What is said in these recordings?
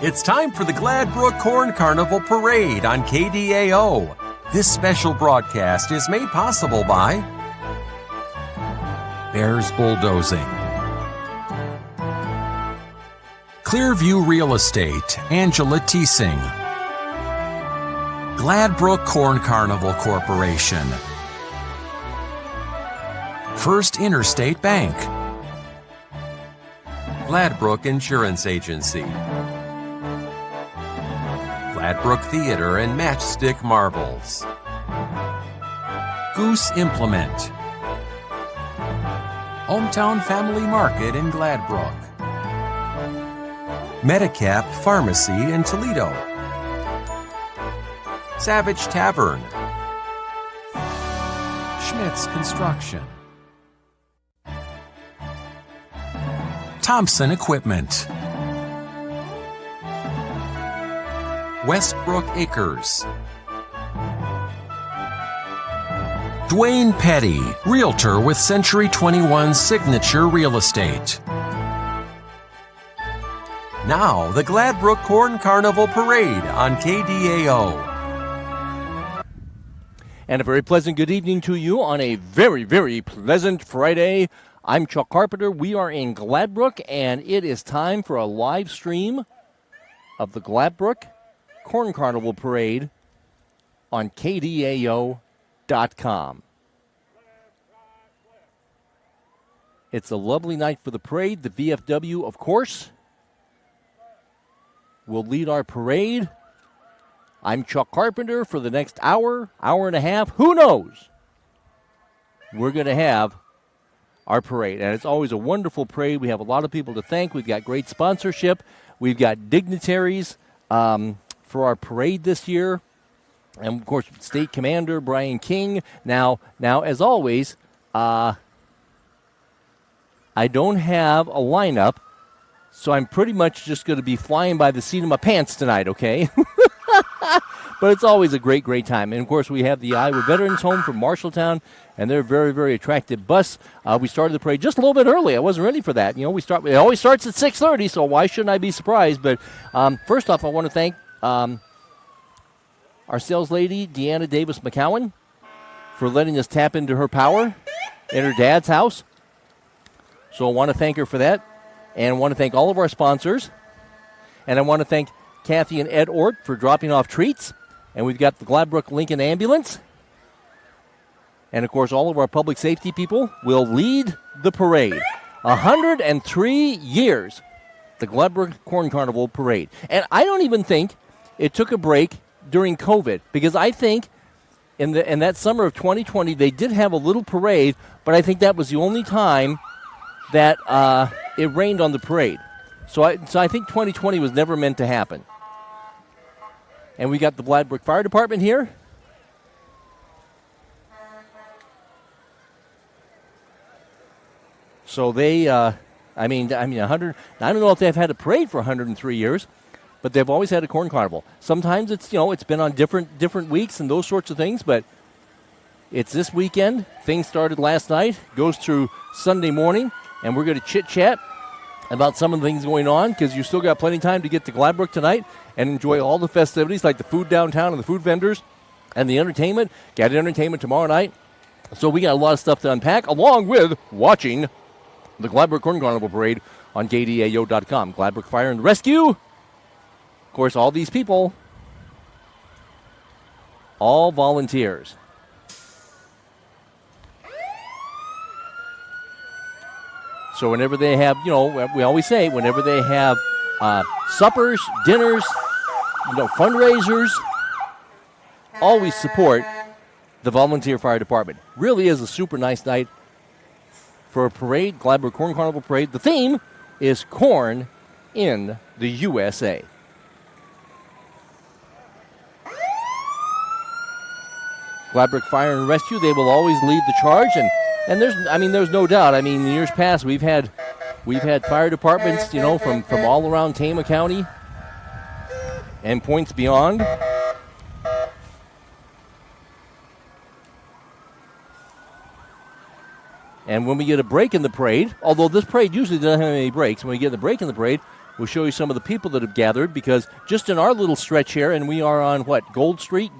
It's time for the Gladbrook Corn Carnival Parade on KDAO. This special broadcast is made possible by Bears Bulldozing, Clearview Real Estate, Angela Teesing, Gladbrook Corn Carnival Corporation, First Interstate Bank, Gladbrook Insurance Agency, Gladbrook Theater and Matchstick Marbles, Goose Implement, Hometown Family Market in Gladbrook, Medicap Pharmacy in Toledo, Savage Tavern, Schmidt's Construction, Thompson Equipment, Westbrook Acres, Dwayne Petty, Realtor with Century 21 Signature Real Estate. Now, the Gladbrook Corn Carnival Parade on KDAO. And a very pleasant good evening to you on a very, very pleasant Friday. I'm Chuck Carpenter. We are in Gladbrook, and it is time for a live stream of the Gladbrook Corn Carnival Parade on KDAO.com. It's a lovely night for the parade. The VFW, of course, will lead our parade. I'm Chuck Carpenter for the next hour and a half. Who knows? We're going to have our parade. And it's always a wonderful parade. We have a lot of people to thank. We've got great sponsorship. We've got dignitaries for our parade this year. And, of course, State Commander Brian King. Now, as always, I don't have a lineup, so I'm pretty much just going to be flying by the seat of my pants tonight, okay? But it's always a great, great time. And, of course, we have the Iowa Veterans Home from Marshalltown, and they're a very, very attractive bus. We started the parade just a little bit early. I wasn't ready for that. You know, it always starts at 6:30, so why shouldn't I be surprised? But first off, I want to thank our sales lady, Deanna Davis McCowan, for letting us tap into her power in her dad's house. So I want to thank her for that. And I want to thank all of our sponsors. And I want to thank Kathy and Ed Ort for dropping off treats. And we've got the Gladbrook Lincoln Ambulance. And, of course, all of our public safety people will lead the parade. 103 years, the Gladbrook Corn Carnival Parade. And I don't even think it took a break during COVID, because I think in that summer of 2020, they did have a little parade, but I think that was the only time that it rained on the parade. So I think 2020 was never meant to happen. And we got the Gladbrook Fire Department here. So they, 100. I don't know if they've had a parade for 103 years, but they've always had a corn carnival. Sometimes it's been on different weeks and those sorts of things, but it's this weekend. Things started last night, goes through Sunday morning, and we're going to chit-chat about some of the things going on, because you still got plenty of time to get to Gladbrook tonight and enjoy all the festivities like the food downtown and the food vendors and the entertainment. Got entertainment tomorrow night. So we got a lot of stuff to unpack, along with watching the Gladbrook Corn Carnival Parade on KDAO.com. Gladbrook Fire and Rescue. Of course, all these people, all volunteers. So whenever they have, we always say, whenever they have suppers, dinners, fundraisers, always support the volunteer fire department. Really is a super nice night for a parade, Gladbrook Corn Carnival Parade. The theme is Corn in the USA. Gladbrook Fire and Rescue, they will always lead the charge, and there's no doubt. In years past, we've had fire departments, from all around Tama County and points beyond. And when we get a break in the parade, although this parade usually doesn't have any breaks, when we get the break in the parade, We'll show you some of the people that have gathered because just in our little stretch here, and we are on Gould Street?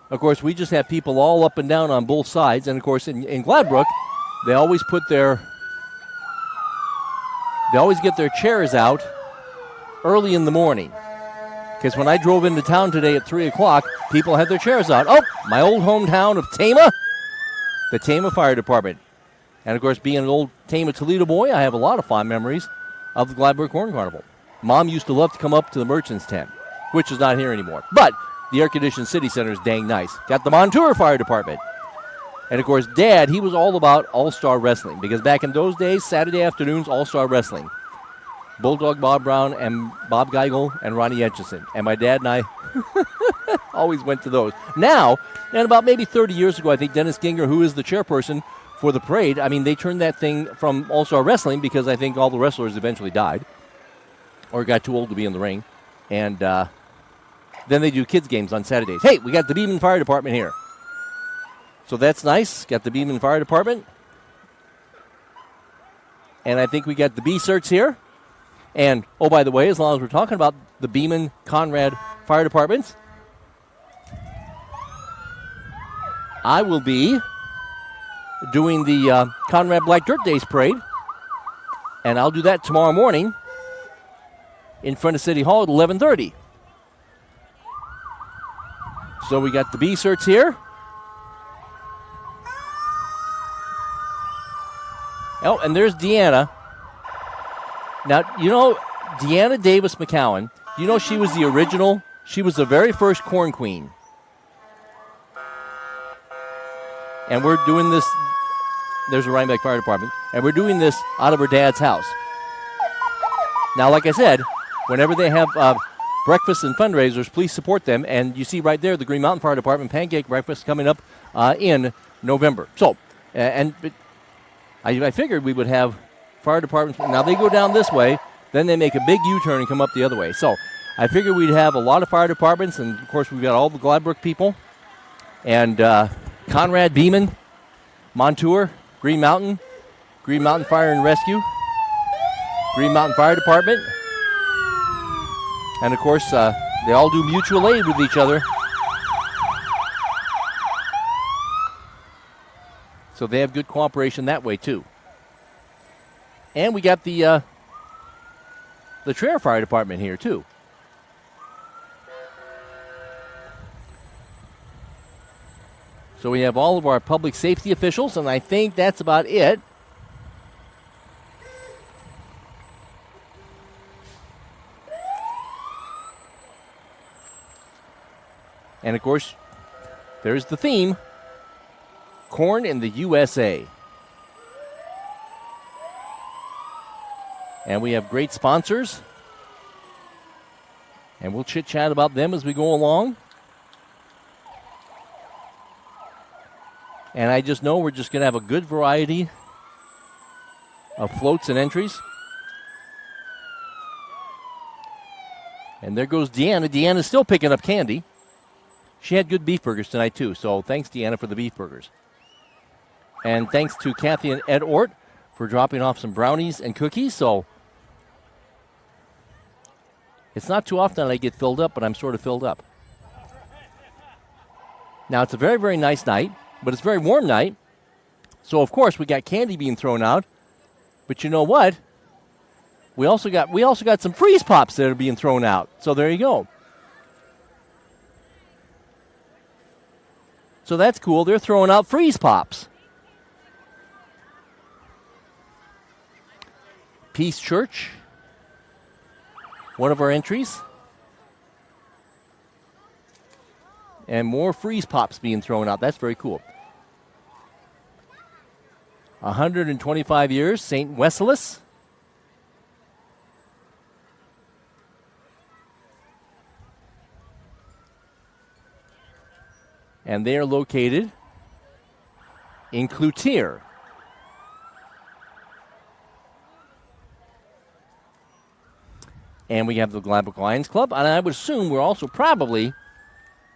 Of course, we just have people all up and down on both sides. And, of course, in Gladbrook, they always get their chairs out early in the morning. Because when I drove into town today at 3 o'clock, people had their chairs out. Oh, my old hometown of Tama, the Tama Fire Department. And, of course, being an old Tama Toledo boy, I have a lot of fond memories of the Gladbrook Corn Carnival. Mom used to love to come up to the Merchants tent, which is not here anymore. But the air-conditioned city center is dang nice. Got the Montour Fire Department. And, of course, Dad, he was all about all-star wrestling because back in those days, Saturday afternoons, all-star wrestling. Bulldog Bob Brown and Bob Geigel and Ronnie Etchison. And my dad and I always went to those. Now, and about maybe 30 years ago, I think Dennis Ginger, who is the chairperson for the parade, I mean, they turned that thing from all-star wrestling because I think all the wrestlers eventually died or got too old to be in the ring. And then they do kids' games on Saturdays. Hey, we got the Beeman Fire Department here. So that's nice. Got the Beeman Fire Department. And I think we got the B-Certs here. And, oh, by the way, as long as we're talking about the Beeman Conrad Fire Departments, I will be doing the Conrad Black Dirt Days Parade. And I'll do that tomorrow morning in front of City Hall at 11:30. So we got the B-Certs here. Oh, and there's Deanna. Now, you know, Deanna Davis McCowan, you know she was the original, she was the very first Corn Queen. And we're doing this, there's a Rhinebeck Fire Department, and we're doing this out of her dad's house. Now, like I said, whenever they have breakfasts and fundraisers, please support them. And you see right there the Green Mountain Fire Department Pancake Breakfast coming up in November. So, I figured we would have fire departments. Now they go down this way, then they make a big U-turn and come up the other way. So I figured we'd have a lot of fire departments, and of course we've got all the Gladbrook people, and Conrad, Beeman, Montour, Green Mountain Fire and Rescue, Green Mountain Fire Department, and of course they all do mutual aid with each other. So they have good cooperation that way, too. And we got the Traer Fire Department here, too. So we have all of our public safety officials, and I think that's about it. And, of course, there's the theme. Corn in the USA. And we have great sponsors. And we'll chit-chat about them as we go along. And I just know we're just going to have a good variety of floats and entries. And there goes Deanna. Deanna's still picking up candy. She had good beef burgers tonight, too. So thanks, Deanna, for the beef burgers. And thanks to Kathy and Ed Ort for dropping off some brownies and cookies. So it's not too often I get filled up, but I'm sort of filled up. Now, it's a very, very nice night, but it's a very warm night. So, of course, we got candy being thrown out. But you know what? We also got some freeze pops that are being thrown out. So there you go. So that's cool. They're throwing out freeze pops. Peace Church, one of our entries. And more freeze pops being thrown out. That's very cool. 125 years, St. Wenceslas. And they are located in Cloutier. And we have the Gladbrook Lions Club. And I would assume we're also probably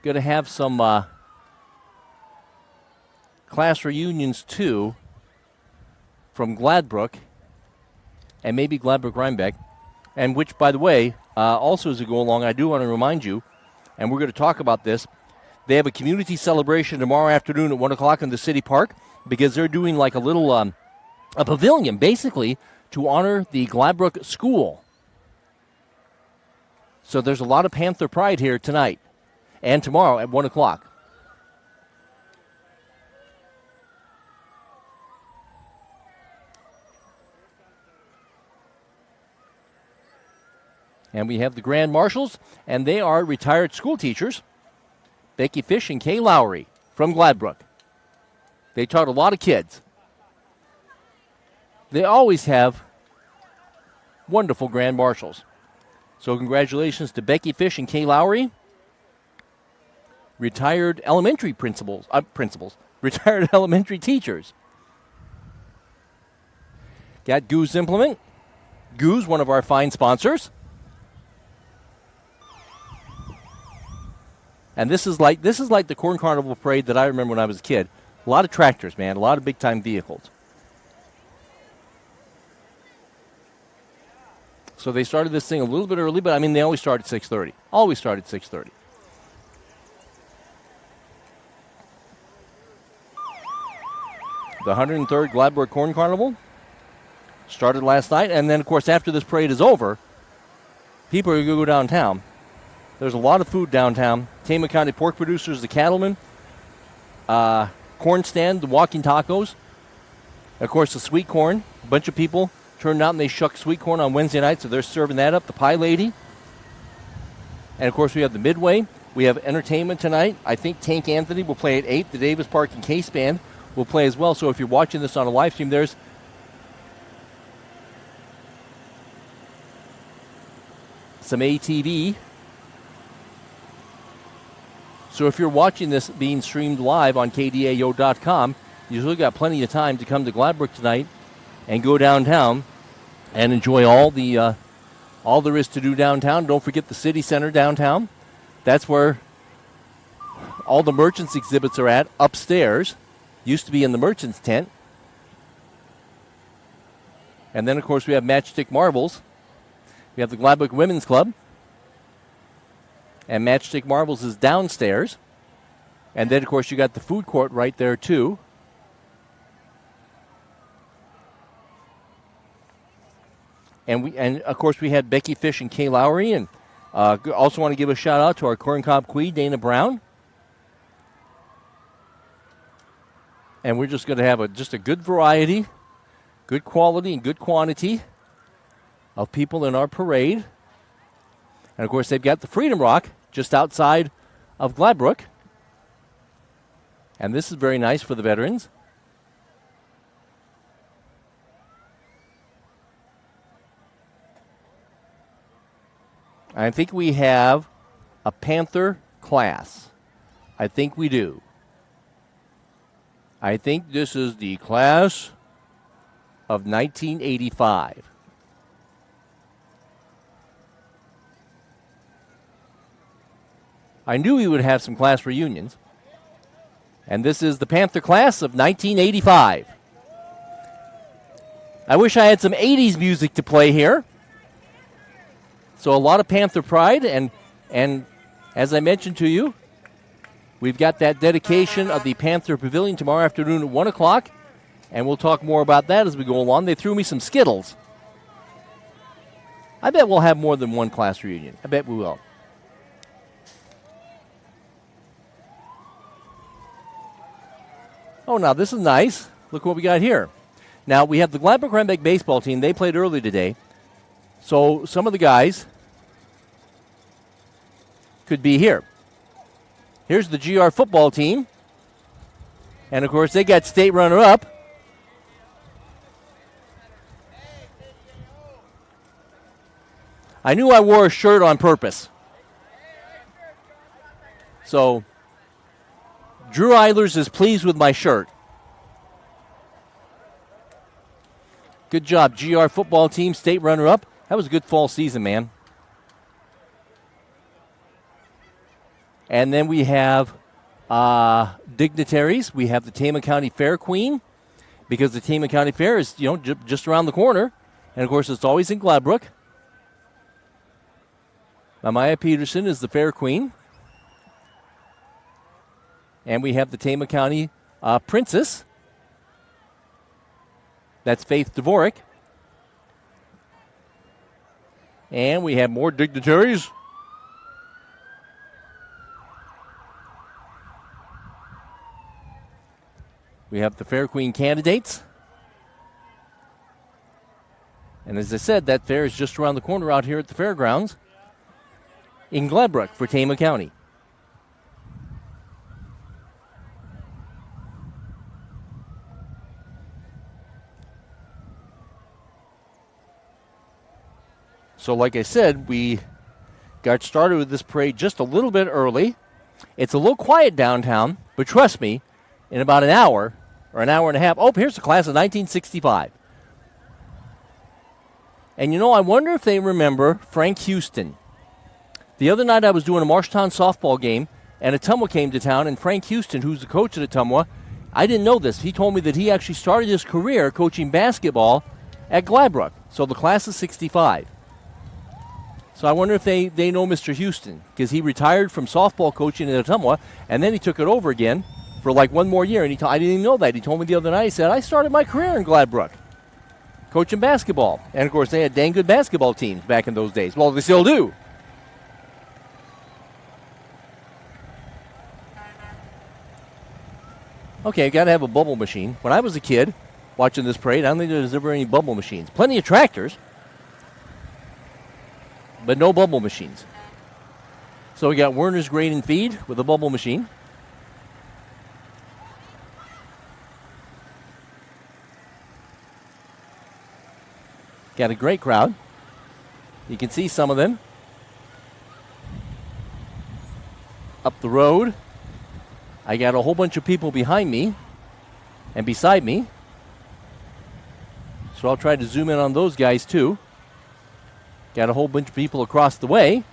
going to have some class reunions, too, from Gladbrook and maybe Gladbrook Rhinebeck. and which, by the way, also as we go along, I do want to remind you, and we're going to talk about this, they have a community celebration tomorrow afternoon at 1 o'clock in the city park because they're doing like a little a pavilion, basically, to honor the Gladbrook School. So there's a lot of Panther pride here tonight and tomorrow at 1 o'clock. And we have the Grand Marshals, and they are retired school teachers, Becky Fish and Kay Lowry from Gladbrook. They taught a lot of kids. They always have wonderful Grand Marshals. So congratulations to Becky Fish and Kay Lowry, retired elementary retired elementary teachers. Got Goose Implement. Goose, one of our fine sponsors. And this is like the Corn Carnival Parade that I remember when I was a kid. A lot of tractors, man. A lot of big-time vehicles. So they started this thing a little bit early, but, I mean, they always start at 6:30. Always start at 6:30. The 103rd Gladbrook Corn Carnival started last night. And then, of course, after this parade is over, people are going to go downtown. There's a lot of food downtown. Tama County pork producers, the cattlemen, corn stand, the walking tacos. Of course, the sweet corn. A bunch of people turned out and they shucked sweet corn on Wednesday night, so they're serving that up. The Pie Lady. And, of course, we have the Midway. We have entertainment tonight. I think Tank Anthony will play at 8. The Davis Park and Case Band will play as well. So if you're watching this on a live stream, there's some ATV. So if you're watching this being streamed live on KDAO.com, you've still got plenty of time to come to Gladbrook tonight and go downtown and enjoy all there is to do downtown. Don't forget the City Center downtown. That's where all the merchants exhibits are at, upstairs. Used to be in the merchants tent. And then, of course, we have Matchstick Marbles. We have the Gladbrook Women's Club. And Matchstick Marbles is downstairs. And then, of course, you got the food court right there, too. And of course, we had Becky Fish and Kay Lowry. And also want to give a shout-out to our corncob queen, Dana Brown. And we're just going to have just a good variety, good quality, and good quantity of people in our parade. And, of course, they've got the Freedom Rock just outside of Gladbrook. And this is very nice for the veterans. I think we have a Panther class. I think we do. I think this is the class of 1985. I knew we would have some class reunions. And this is the Panther class of 1985. I wish I had some 80s music to play here. So a lot of Panther pride, and as I mentioned to you, we've got that dedication of the Panther Pavilion tomorrow afternoon at 1 o'clock, and we'll talk more about that as we go along. They threw me some Skittles. I bet we'll have more than one class reunion. I bet we will. Oh, now this is nice. Look what we got here. Now, we have the Gladbrook-Rhinebeck baseball team. They played early today. So some of the guys could be here. Here's the GR football team. And, of course, they got state runner-up. I knew I wore a shirt on purpose. So Drew Eilers is pleased with my shirt. Good job, GR football team, state runner-up. That was a good fall season, man. And then we have dignitaries. We have the Tama County Fair Queen, because the Tama County Fair is, just around the corner. And, of course, it's always in Gladbrook. Now, Maya Peterson is the fair queen. And we have the Tama County princess. That's Faith Dvorak. And we have more dignitaries. We have the Fair Queen candidates. And as I said, that fair is just around the corner out here at the fairgrounds in Gladbrook for Tama County. So like I said, we got started with this parade just a little bit early. It's a little quiet downtown, but trust me, in about an hour or an hour and a half, oh, here's the class of 1965. And you know, I wonder if they remember Frank Houston. The other night I was doing a Marshtown softball game, and Ottumwa came to town, and Frank Houston, who's the coach at Ottumwa, I didn't know this. He told me that he actually started his career coaching basketball at Gladbrook. So the class of 65. So I wonder if they know Mr. Houston, because he retired from softball coaching at Ottumwa, and then he took it over again for like one more year. And I didn't even know that. He told me the other night, he said, I started my career in Gladbrook, coaching basketball. And, of course, they had dang good basketball teams back in those days. Well, they still do. Okay, got to have a bubble machine. When I was a kid watching this parade, I don't think there was ever any bubble machines. Plenty of tractors, but no bubble machines. So we got Werner's Grain and Feed with a bubble machine. Got a great crowd. You can see some of them up the road. I got a whole bunch of people behind me and beside me. So I'll try to zoom in on those guys too. Got a whole bunch of people across the way.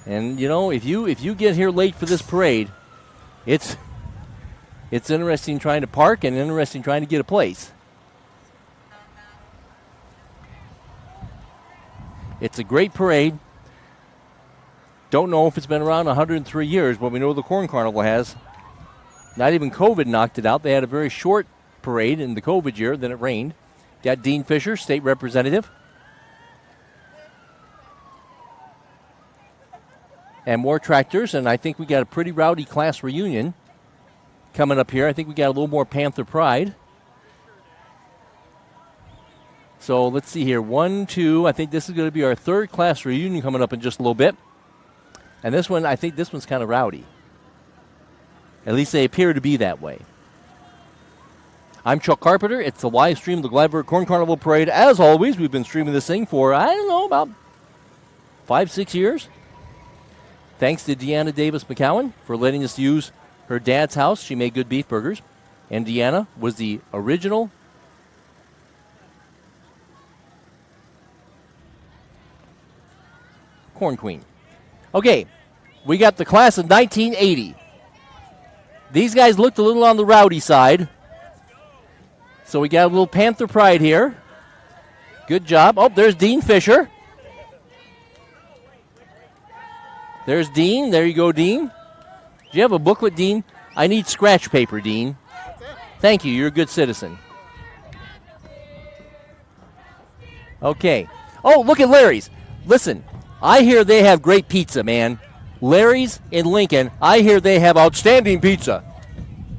And you know, if you get here late for this parade, it's interesting trying to park and interesting trying to get a place. It's a great parade. Don't know if it's been around 103 years, but we know the Corn Carnival has. Not even COVID knocked it out. They had a very short parade in the COVID year, then it rained. Got Dean Fisher, state representative. And more tractors, and I think we got a pretty rowdy class reunion coming up here. I think we got a little more Panther pride. So let's see here. 1, 2. I think this is going to be our third class reunion coming up in just a little bit. And this one, I think this one's kind of rowdy. At least they appear to be that way. I'm Chuck Carpenter. It's the live stream of the Gladbrook Corn Carnival Parade. As always, we've been streaming this thing for, I don't know, about 5-6 years. Thanks to Deanna Davis McCowan for letting us use her dad's house. She made good beef burgers. And Deanna was the original Corn Queen. Okay, we got the class of 1980. These guys looked a little on the rowdy side. So we got a little Panther pride here. Good job. Oh, there's Dean Fisher. There's Dean. There you go, Dean. Do you have a booklet, Dean? I need scratch paper, Dean. Thank you. You're a good citizen. Okay. Oh, look at Larry's. Listen, I hear they have great pizza, man. Larry's in Lincoln, I hear they have outstanding pizza.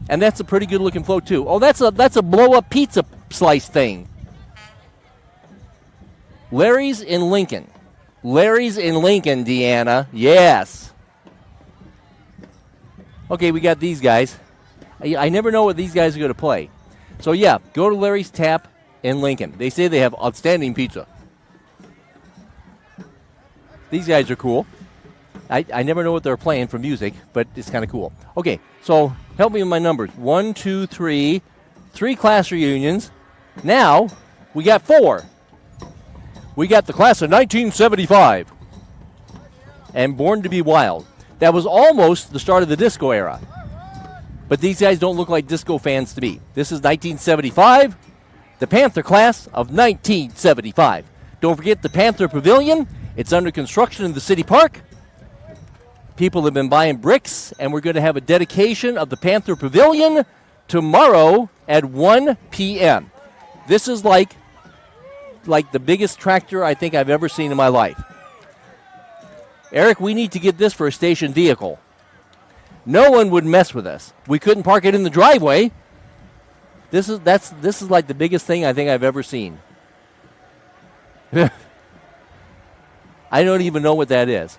And that's a pretty good-looking float, too. Oh, that's a blow-up pizza slice thing. Larry's in Lincoln. Larry's in Lincoln, Deanna. Yes. Okay, we got these guys. I never know what these guys are going to play. So, yeah, go to Larry's Tap in Lincoln. They say they have outstanding pizza. These guys are cool. I never know what they're playing for music, but it's kind of cool. Okay, so help me with my numbers. 1, 2, 3. 3 class reunions. Now, we got 4. We got the class of 1975 and Born to be Wild. That was almost the start of the disco era. But these guys don't look like disco fans to me. This is 1975, the Panther class of 1975. Don't forget the Panther Pavilion. It's under construction in the city park. People have been buying bricks, and we're going to have a dedication of the Panther Pavilion tomorrow at 1 p.m. This is like the biggest tractor I think I've ever seen in my life. Eric, we need to get this for a station vehicle. No one would mess with us. We couldn't park it in the driveway. This is like the biggest thing I think I've ever seen. I don't even know what that is.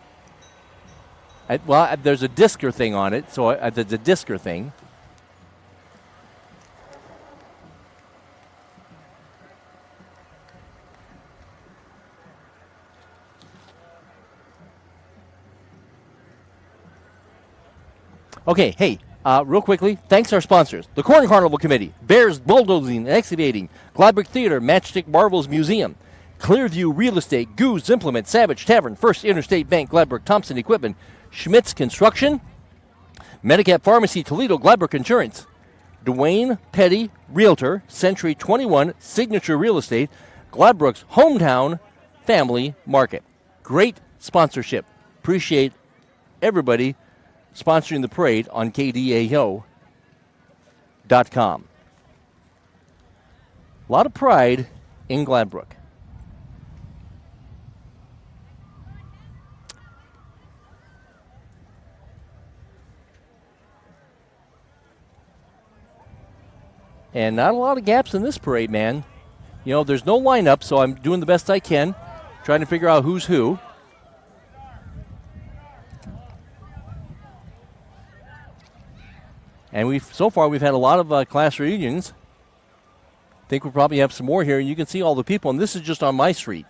There's a Disker thing on it, so there's a Disker thing. Okay, hey, real quickly, thanks our sponsors. The Corn Carnival Committee, Bears Bulldozing and Excavating, Gladbrook Theater, Matchstick Marvels Museum, Clearview Real Estate, Goose Implement, Savage Tavern, First Interstate Bank, Gladbrook Thompson Equipment, Schmitz Construction, Medicap Pharmacy, Toledo, Gladbrook Insurance, Dwayne Petty, Realtor, Century 21, Signature Real Estate, Gladbrook's Hometown Family Market. Great sponsorship. Appreciate everybody sponsoring the parade on KDAO.com. A lot of pride in Gladbrook. And not a lot of gaps in this parade, man. You know, there's no lineup, so I'm doing the best I can, trying to figure out who's who. And so far we've had a lot of class reunions. I think we'll probably have some more here. And you can see all the people, and this is just on my street,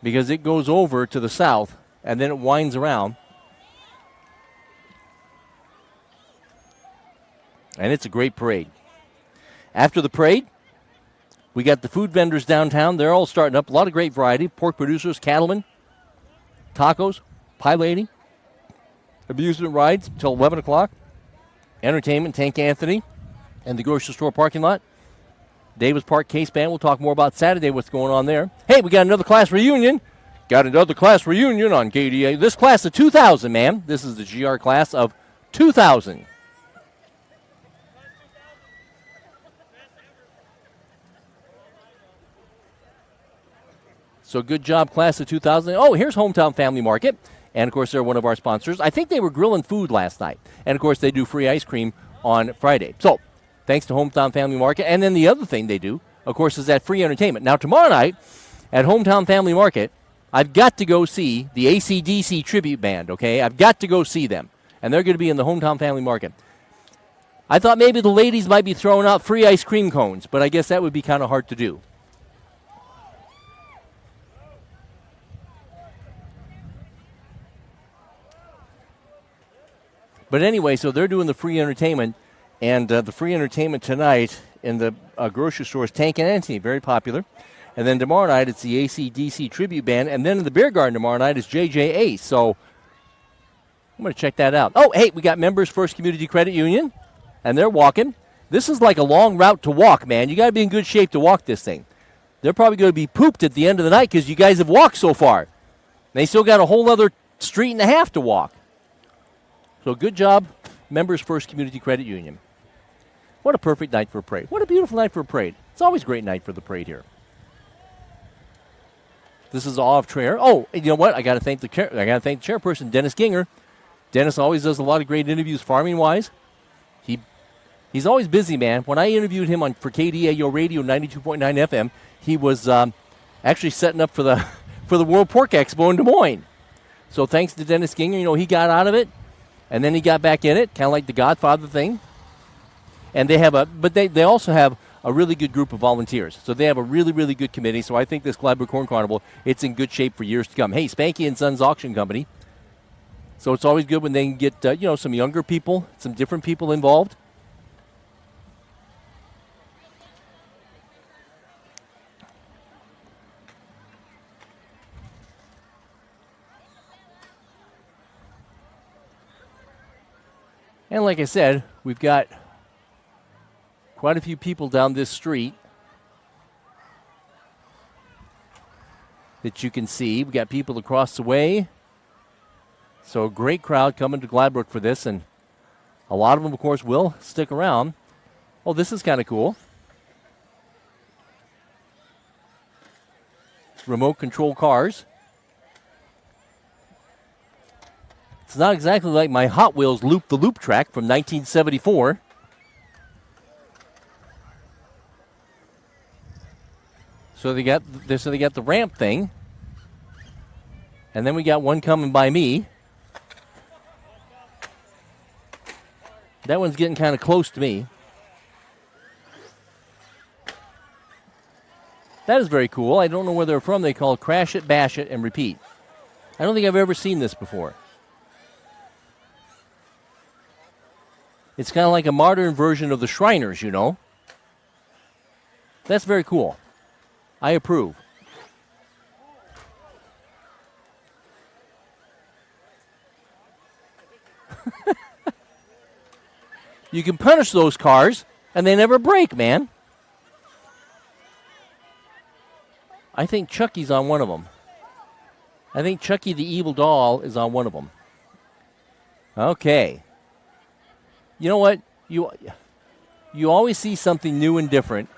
because it goes over to the south, and then it winds around. And it's a great parade. After the parade, we got the food vendors downtown. They're all starting up. A lot of great variety. Pork producers, cattlemen, tacos, pie lady, amusement rides until 11 o'clock. Entertainment, Tank Anthony, and the grocery store parking lot. Davis Park Case Band. We'll talk more about Saturday, what's going on there. Hey, we got another class reunion. Got another class reunion on KDA. This class of 2000, man. This is the GR class of 2000. So good job, class of 2000. Oh, here's Hometown Family Market. And, of course, they're one of our sponsors. I think they were grilling food last night. And, of course, they do free ice cream on Friday. So, thanks to Hometown Family Market. And then the other thing they do, of course, is that free entertainment. Now, tomorrow night at Hometown Family Market, I've got to go see the AC/DC tribute band, okay? I've got to go see them. And they're going to be in the Hometown Family Market. I thought maybe the ladies might be throwing out free ice cream cones, but I guess that would be kind of hard to do. But anyway, so they're doing the free entertainment, and the free entertainment tonight in the grocery stores, Tank and Anthony, very popular. And then tomorrow night, it's the AC/DC tribute band. And then in the beer garden tomorrow night is JJ Ace. So I'm going to check that out. Oh, hey, we got Members First Community Credit Union, and they're walking. This is like a long route to walk, man. You got to be in good shape to walk this thing. They're probably going to be pooped at the end of the night because you guys have walked so far. They still got a whole other street and a half to walk. So good job, Members First Community Credit Union. What a perfect night for a parade. What a beautiful night for a parade. It's always a great night for the parade here. This is Awe of Traer. Oh, and you know what? I got to thank the chairperson, Dennis Ginger. Dennis always does a lot of great interviews farming-wise. He's always busy, man. When I interviewed him for KDAO Radio 92.9 FM, he was actually setting up for the World Pork Expo in Des Moines. So thanks to Dennis Ginger, he got out of it. And then he got back in it, kind of like the Godfather thing. And they also have a really good group of volunteers. So they have a really, really good committee. So I think this Gladbrook Corn Carnival, it's in good shape for years to come. Hey, Spanky and Sons Auction Company. So it's always good when they can get, some younger people, some different people involved. And like I said, we've got quite a few people down this street. that you can see. We got people across the way. So a great crowd coming to Gladbrook for this, and a lot of them, of course, will stick around. Oh, this is kind of cool. Remote control cars. It's not exactly like my Hot Wheels Loop-the-Loop track from 1974. So they got the ramp thing. And then we got one coming by me. That one's getting kind of close to me. That is very cool. I don't know where they're from. They call it Crash It, Bash It, and Repeat. I don't think I've ever seen this before. It's kind of like a modern version of the Shriners, you know. That's very cool. I approve. You can punish those cars, and they never break, man. I think Chucky's on one of them. I think Chucky the Evil Doll is on one of them. Okay. You know what? You always see something new and different.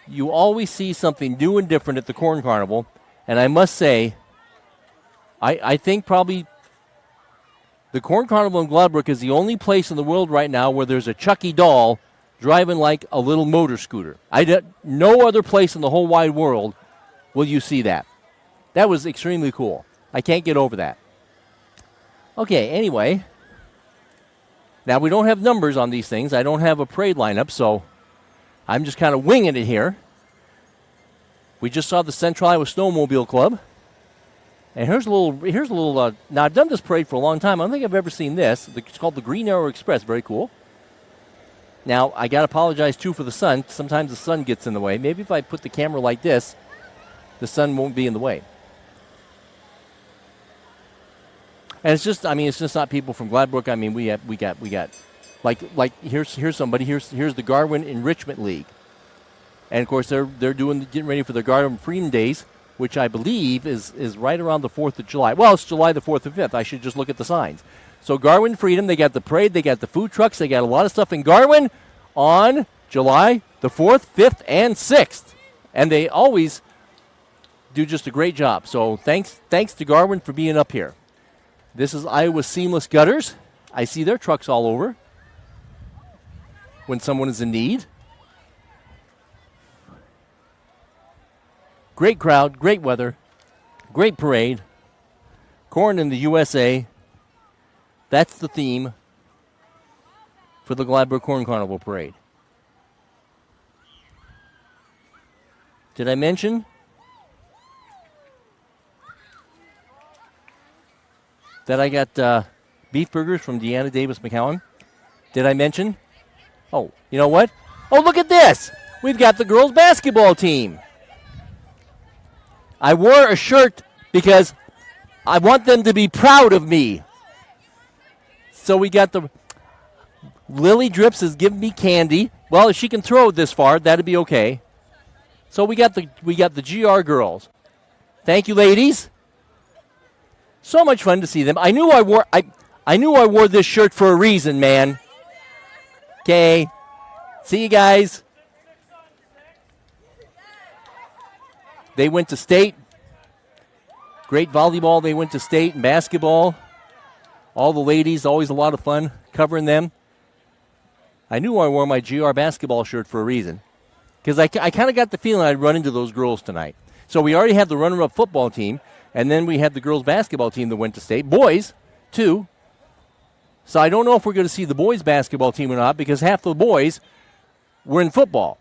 You always see something new and different at the Corn Carnival, and I must say, I think probably the Corn Carnival in Gladbrook is the only place in the world right now where there's a Chucky doll driving like a little motor scooter. No other place in the whole wide world will you see that. That was extremely cool. I can't get over that. Okay, anyway. Now, we don't have numbers on these things. I don't have a parade lineup, so I'm just kind of winging it here. We just saw the Central Iowa Snowmobile Club. And here's a little, now I've done this parade for a long time. I don't think I've ever seen this. It's called the Green Arrow Express. Very cool. Now, I got to apologize, too, for the sun. Sometimes the sun gets in the way. Maybe if I put the camera like this, the sun won't be in the way. And it's just not people from Gladbrook. I mean, we got like here's somebody. Here's the Garwin Enrichment League, and of course they're getting ready for the Garwin Freedom Days, which I believe is right around the 4th of July. Well, it's July the 4th and 5th. I should just look at the signs. So Garwin Freedom, they got the parade, they got the food trucks, they got a lot of stuff in Garwin on July the 4th, 5th, and 6th, and they always do just a great job. So thanks to Garwin for being up here. This is Iowa Seamless Gutters. I see their trucks all over when someone is in need. Great crowd, great weather, great parade. Corn in the USA. That's the theme for the Gladbrook Corn Carnival Parade. Did I mention that I got beef burgers from Deanna Davis McCowan? Did I mention? Oh, you know what? Oh, look at this. We've got the girls' basketball team. I wore a shirt because I want them to be proud of me. So we got the Lily Drips has given me candy. Well, if she can throw it this far, that'd be okay. So we got the GR girls. Thank you, ladies. So much fun to see them. I knew I wore this shirt for a reason, man. Okay. See you guys. They went to state. Great volleyball. They went to state and basketball. All the ladies, always a lot of fun covering them. I knew I wore my GR basketball shirt for a reason. Because I kind of got the feeling I'd run into those girls tonight. So we already had the runner-up football team. And then we had the girls' basketball team that went to state. Boys, too. So I don't know if we're going to see the boys' basketball team or not because half the boys were in football.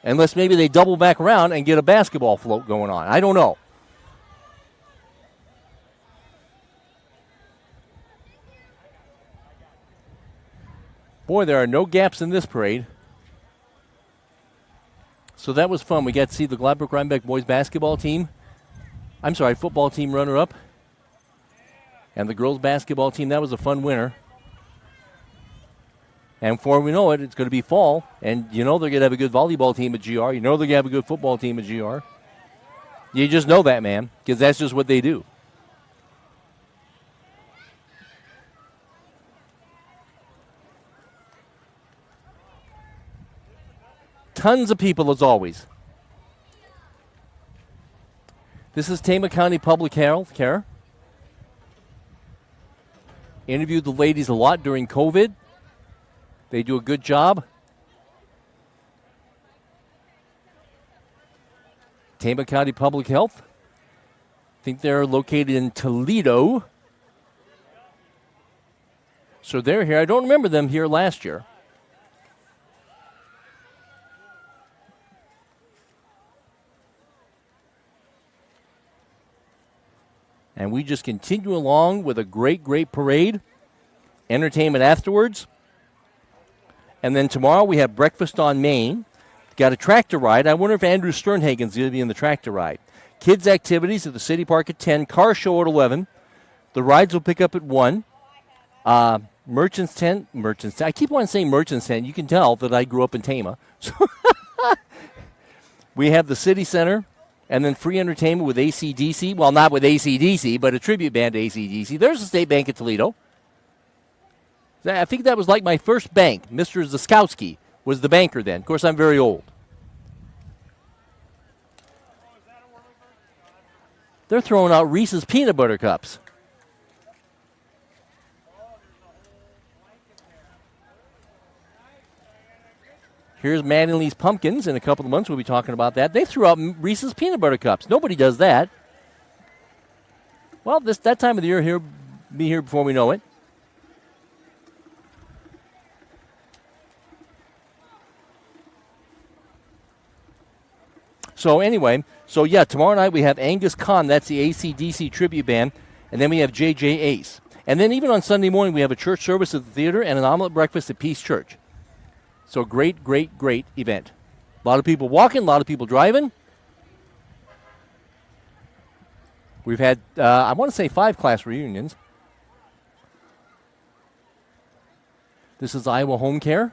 Unless maybe they double back around and get a basketball float going on. I don't know. Boy, there are no gaps in this parade. So that was fun. We got to see the Gladbrook Rhinebeck boys' basketball team. I'm sorry, football team runner-up. And the girls' basketball team, that was a fun winner. And before we know it, it's going to be fall, and you know they're going to have a good volleyball team at GR. You know they're going to have a good football team at GR. You just know that, man, because that's just what they do. Tons of people, as always. This is Tama County Public Health Care. Interviewed the ladies a lot during COVID. They do a good job. Tama County Public Health. I think they're located in Toledo. So they're here. I don't remember them here last year. And we just continue along with a great, great parade. Entertainment afterwards. And then tomorrow we have breakfast on Main. Got a tractor ride. I wonder if Andrew Sternhagen's going to be in the tractor ride. Kids' activities at the City Park at 10. Car show at 11. The rides will pick up at 1. Merchants Tent. I keep on saying Merchants Tent. You can tell that I grew up in Tama. So we have the City Center. And then free entertainment with AC/DC. Well, not with AC/DC, but a tribute band to AC/DC. There's the State Bank at Toledo. I think that was like my first bank. Mr. Zaskowski was the banker then. Of course, I'm very old. They're throwing out Reese's Peanut Butter Cups. Here's Mattingly's Pumpkins. In a couple of months, we'll be talking about that. They threw out Reese's Peanut Butter Cups. Nobody does that. Well, that time of the year be here before we know it. So anyway, tomorrow night we have Angus Kahn. That's the AC/DC tribute band. And then we have J.J. Ace. And then even on Sunday morning, we have a church service at the theater and an omelet breakfast at Peace Church. So great, great, great event. A lot of people walking, a lot of people driving. We've had, I want to say 5 class reunions. This is Iowa Home Care.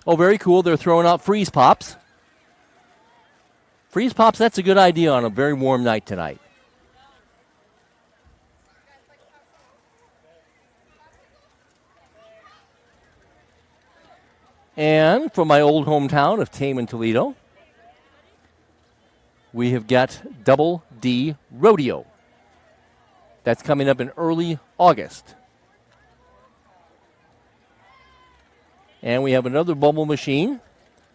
Oh, very cool. They're throwing out Freeze Pops. Freeze Pops, that's a good idea on a very warm night tonight. And from my old hometown of Tame and Toledo, we have got Double D Rodeo. That's coming up in early August. And we have another bubble machine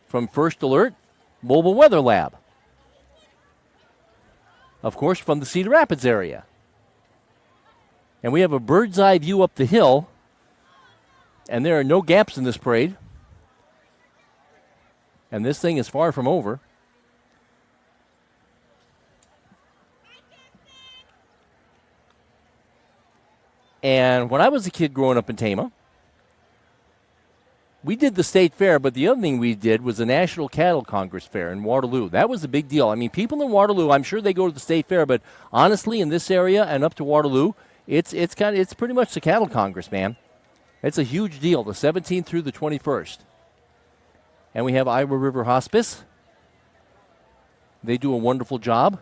from First Alert Mobile Weather Lab. Of course, from the Cedar Rapids area. And we have a bird's eye view up the hill. And there are no gaps in this parade. And this thing is far from over. And when I was a kid growing up in Tama, we did the state fair, but the other thing we did was the National Cattle Congress Fair in Waterloo. That was a big deal. I mean, people in Waterloo, I'm sure they go to the state fair, but honestly, in this area and up to Waterloo, it's pretty much the Cattle Congress, man. It's a huge deal, the 17th through the 21st. And we have Iowa River Hospice. They do a wonderful job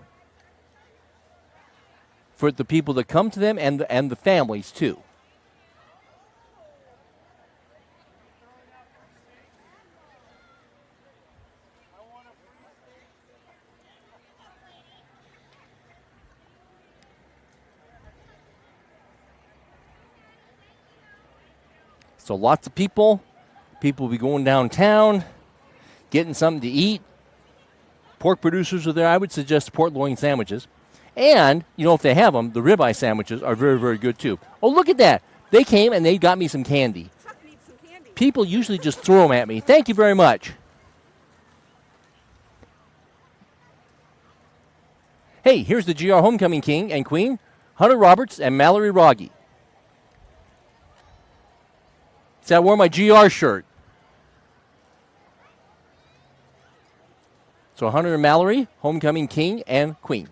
for the people that come to them and the families, too. So lots of people. People will be going downtown, getting something to eat. Pork producers are there. I would suggest pork loin sandwiches. And, if they have them, the ribeye sandwiches are very, very good, too. Oh, look at that. They came and they got me some candy. Chuck needs some candy. People usually just throw them at me. Thank you very much. Hey, here's the GR Homecoming King and Queen, Hunter Roberts and Mallory Rogge. See, I wore my GR shirt. So Hunter and Mallory, Homecoming King and Queen.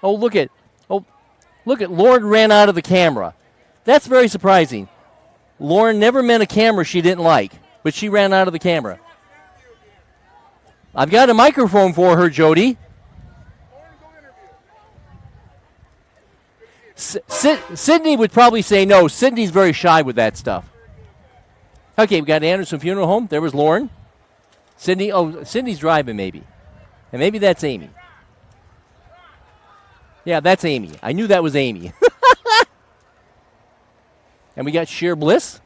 Oh, look at Lauren ran out of the camera. That's very surprising. Lauren never meant a camera she didn't like, but she ran out of the camera. I've got a microphone for her, Jody. Sydney would probably say no. Sydney's very shy with that stuff. Okay, we got Anderson Funeral Home. There was Lauren. Sydney's driving maybe. And maybe that's Amy. Yeah, that's Amy. I knew that was Amy. And we got Sheer Bliss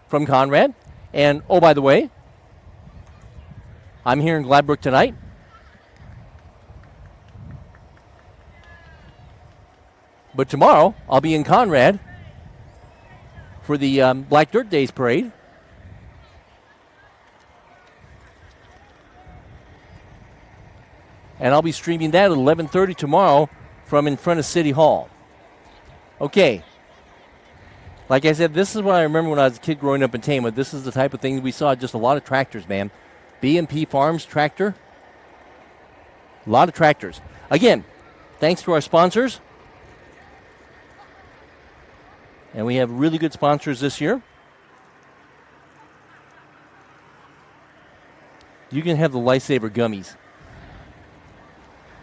from Conrad. And, oh, by the way, I'm here in Gladbrook tonight. But tomorrow, I'll be in Conrad for the Black Dirt Days parade. And I'll be streaming that at 11:30 tomorrow from in front of City Hall. Okay. Like I said, this is what I remember when I was a kid growing up in Tama. This is the type of thing we saw, just a lot of tractors, man. B&P Farms tractor. A lot of tractors. Again, thanks to our sponsors. And we have really good sponsors this year. You can have the Lifesaver gummies.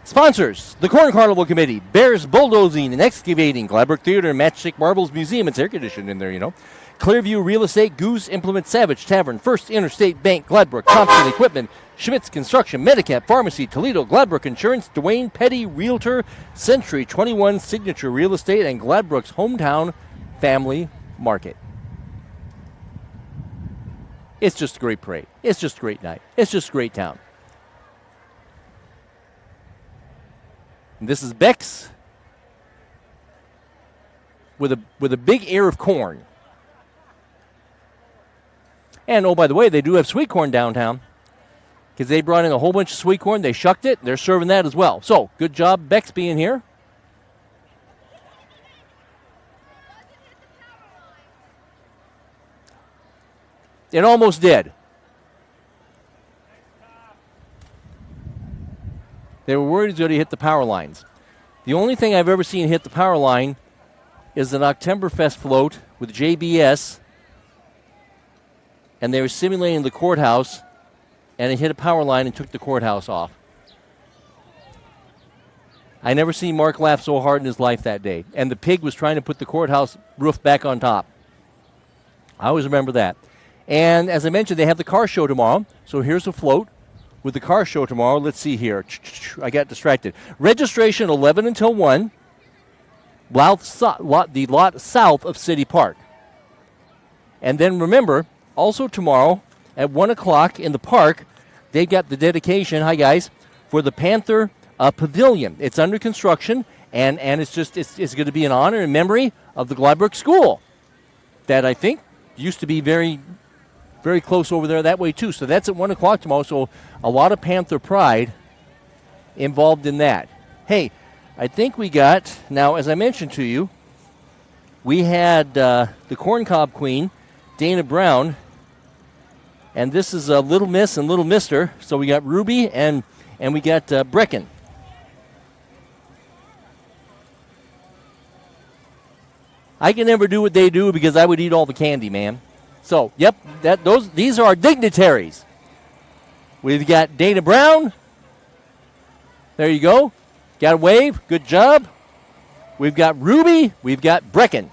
Sponsors, the Corn Carnival Committee, Bears Bulldozing and Excavating, Gladbrook Theater, Matchstick Marbles Museum. It's air conditioned in there, you know. Clearview Real Estate, Goose Implement, Savage Tavern, First Interstate Bank, Gladbrook, Thompson Equipment, Schmitz Construction, Medicap Pharmacy, Toledo, Gladbrook Insurance, Dwayne Petty Realtor, Century 21 Signature Real Estate, and Gladbrook's Hometown Family Market. It's just a great parade. It's just a great night. It's just a great town. And this is Beck's with a big ear of corn. And, oh, by the way, they do have sweet corn downtown because they brought in a whole bunch of sweet corn. They shucked it. They're serving that as well. So, good job, Beck's, being here. It almost did. They were worried it was going to hit the power lines. The only thing I've ever seen hit the power line is an Oktoberfest float with JBS, and they were simulating the courthouse, and it hit a power line and took the courthouse off. I never seen Mark laugh so hard in his life that day. And the pig was trying to put the courthouse roof back on top. I always remember that. And as I mentioned, they have the car show tomorrow. So here's a float with the car show tomorrow. Let's see here. I got distracted. Registration 11 until 1. The lot south of City Park. And then remember, also tomorrow at 1 o'clock in the park, they've got the dedication, hi guys, for the Panther Pavilion. It's under construction, and it's going to be in honor and memory of the Gladbrook School that I think used to be very, very close over there that way too. So that's at 1 o'clock tomorrow. So a lot of Panther pride involved in that. Hey, I think we got, now as I mentioned to you, we had the Corn Cob Queen, Dana Brown, and this is Little Miss and Little Mister. So we got Ruby and we got Brecken. I can never do what they do because I would eat all the candy, man. So, yep, these are our dignitaries. We've got Dana Brown. There you go. Got a wave. Good job. We've got Ruby. We've got Brecken.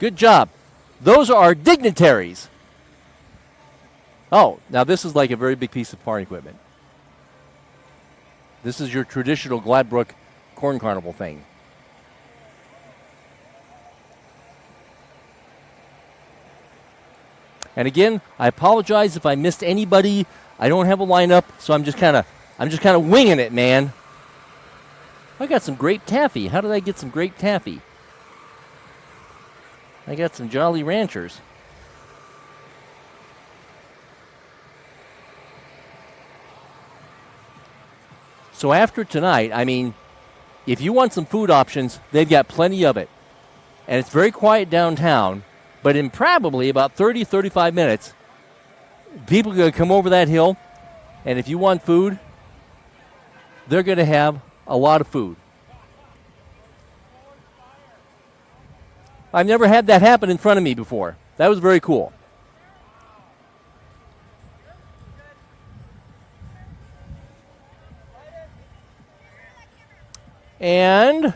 Good job. Those are our dignitaries. Oh, now this is like a very big piece of farm equipment. This is your traditional Gladbrook Corn Carnival thing. And again, I apologize if I missed anybody. I don't have a lineup, so I'm just kind of winging it, man. I got some grape taffy. How did I get some grape taffy? I got some Jolly Ranchers. So after tonight, I mean, if you want some food options, they've got plenty of it. And it's very quiet downtown, but in probably about 30, 35 minutes, people are going to come over that hill, And if you want food, they're going to have a lot of food. I've never had that happen in front of me before. That was very cool. And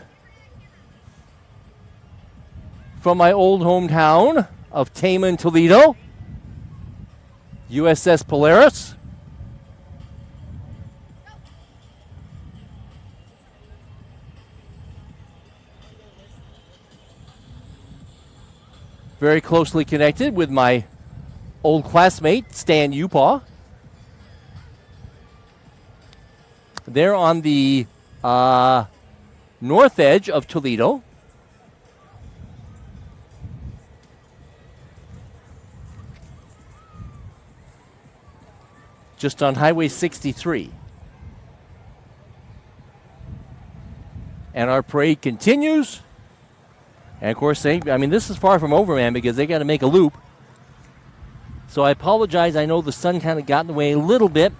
from my old hometown of Tama and Toledo, USS Polaris. Very closely connected with my old classmate, Stan Upaw. They're on the north edge of Toledo. Just on Highway 63. And our parade continues. And, of course, this is far from over, man, because they got to make a loop. So I apologize. I know the sun kind of got in the way a little bit,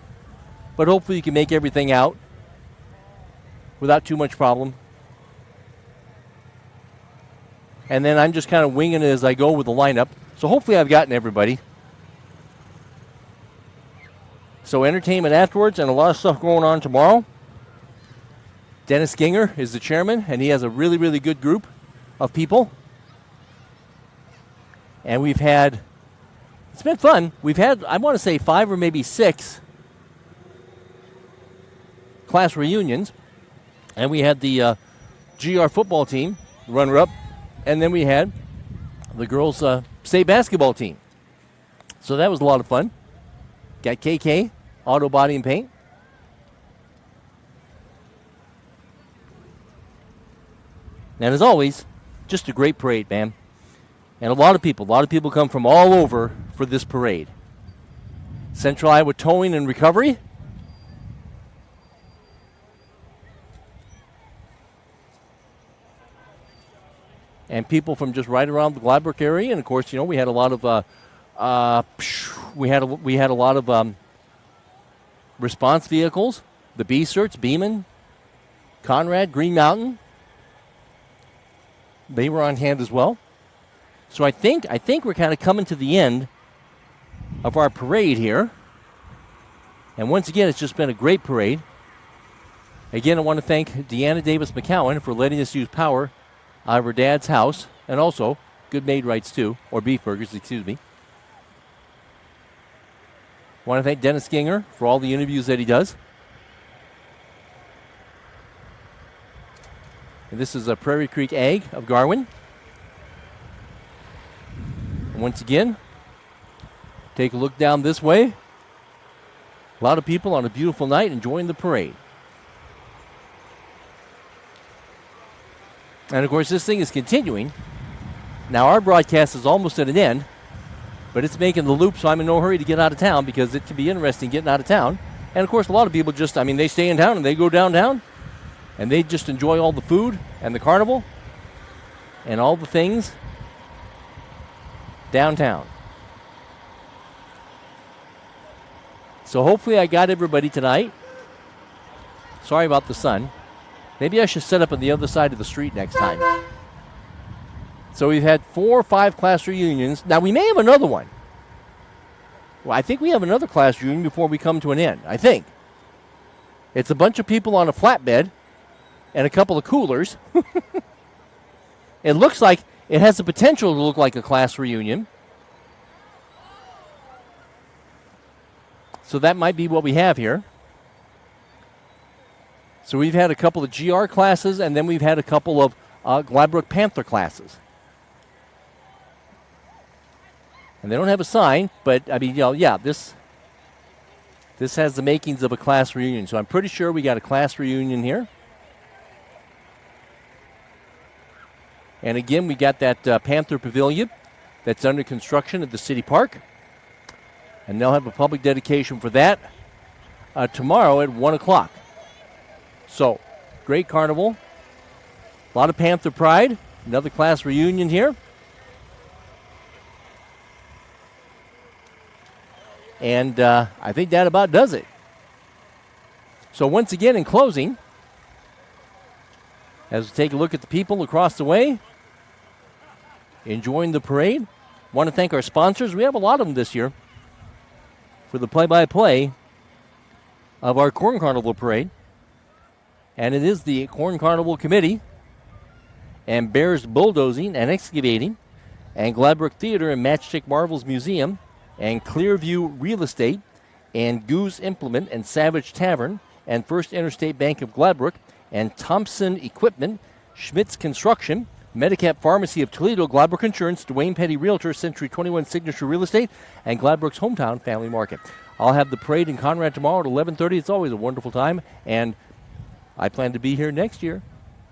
but hopefully you can make everything out without too much problem. And then I'm just kind of winging it as I go with the lineup. So hopefully I've gotten everybody. So entertainment afterwards and a lot of stuff going on tomorrow. Dennis Ginger is the chairman, and he has a really, really good group of people. And it's been fun. We've had, I want to say, 5 or maybe 6 class reunions. And we had the GR football team, runner-up, and then we had the girls' state basketball team. So that was a lot of fun. Got KK, Auto Body and Paint. And as always, just a great parade, man. And a lot of people come from all over for this parade. Central Iowa Towing and Recovery. And people from just right around the Gladbrook area. And of course, we had a lot of we had a lot of response vehicles. The B-Certs, Beeman, Conrad, Green Mountain. They were on hand as well. So I think we're kind of coming to the end of our parade here. And once again, it's just been a great parade. Again, I want to thank Deanna Davis McCowan for letting us use power out of her dad's house, and also Good Maid Rights too, or Beef Burgers, excuse me. I want to thank Dennis Ginger for all the interviews that he does. And this is a Prairie Creek Ag of Garwin. And once again, take a look down this way. A lot of people on a beautiful night enjoying the parade. And, of course, this thing is continuing. Now, our broadcast is almost at an end, but it's making the loop, so I'm in no hurry to get out of town because it can be interesting getting out of town. And, of course, a lot of people they stay in town and they go downtown, and they just enjoy all the food and the carnival and all the things downtown. So hopefully I got everybody tonight. Sorry about the sun. Maybe I should set up on the other side of the street next time. So we've had 4 or 5 class reunions. Now we may have another one. Well, I think we have another class reunion before we come to an end. I think. It's a bunch of people on a flatbed and a couple of coolers. It looks like it has the potential to look like a class reunion. So that might be what we have here. So we've had a couple of GR classes, and then we've had a couple of Gladbrook Panther classes. And they don't have a sign, but, this has the makings of a class reunion. So I'm pretty sure we got a class reunion here. And again, we got that Panther Pavilion that's under construction at the City Park. And they'll have a public dedication for that tomorrow at 1 o'clock. So, great carnival. A lot of Panther pride. Another class reunion here. And I think that about does it. So once again, in closing, as we take a look at the people across the way, enjoying the parade, want to thank our sponsors. We have a lot of them this year for the play-by-play of our Corn Carnival parade. And it is the Corn Carnival Committee and Bears Bulldozing and Excavating and Gladbrook Theater and Matchstick Marvels Museum and Clearview Real Estate and Goose Implement and Savage Tavern and First Interstate Bank of Gladbrook and Thompson Equipment, Schmitz Construction, Medicap Pharmacy of Toledo, Gladbrook Insurance, Dwayne Petty Realtor, Century 21 Signature Real Estate, and Gladbrook's Hometown Family Market. I'll have the parade in Conrad tomorrow at 11:30. It's always a wonderful time, and I plan to be here next year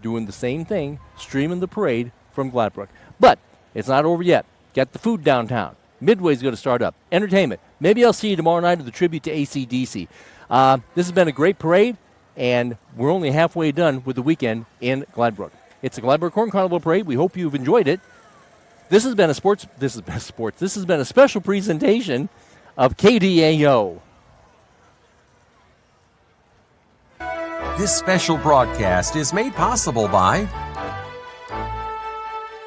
doing the same thing, streaming the parade from Gladbrook. But it's not over yet. Got the food downtown. Midway's going to start up. Entertainment. Maybe I'll see you tomorrow night at the tribute to AC/DC. This has been a great parade, and we're only halfway done with the weekend in Gladbrook. It's the Gladbrook Corn Carnival Parade. We hope you've enjoyed it. This has been a special presentation of KDAO. This special broadcast is made possible by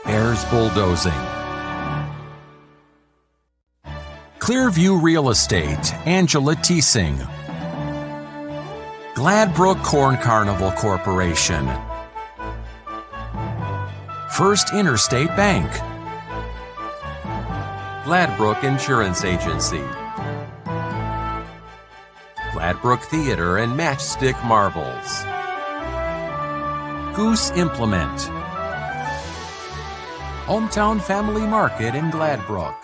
Bears Bulldozing, Clearview Real Estate, Angela Teesing, Gladbrook Corn Carnival Corporation, First Interstate Bank, Gladbrook Insurance Agency, Gladbrook Theater and Matchstick Marvels, Goose Implement, Hometown Family Market in Gladbrook,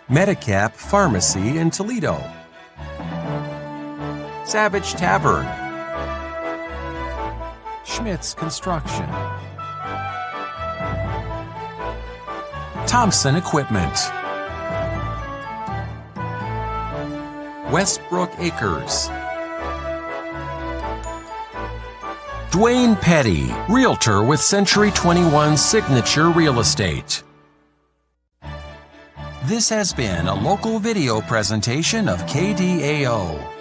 Medicap Pharmacy in Toledo, Savage Tavern, Schmitz Construction, Thompson Equipment, Westbrook Acres, Dwayne Petty, Realtor with Century 21 Signature Real Estate. This has been a local video presentation of KDAO.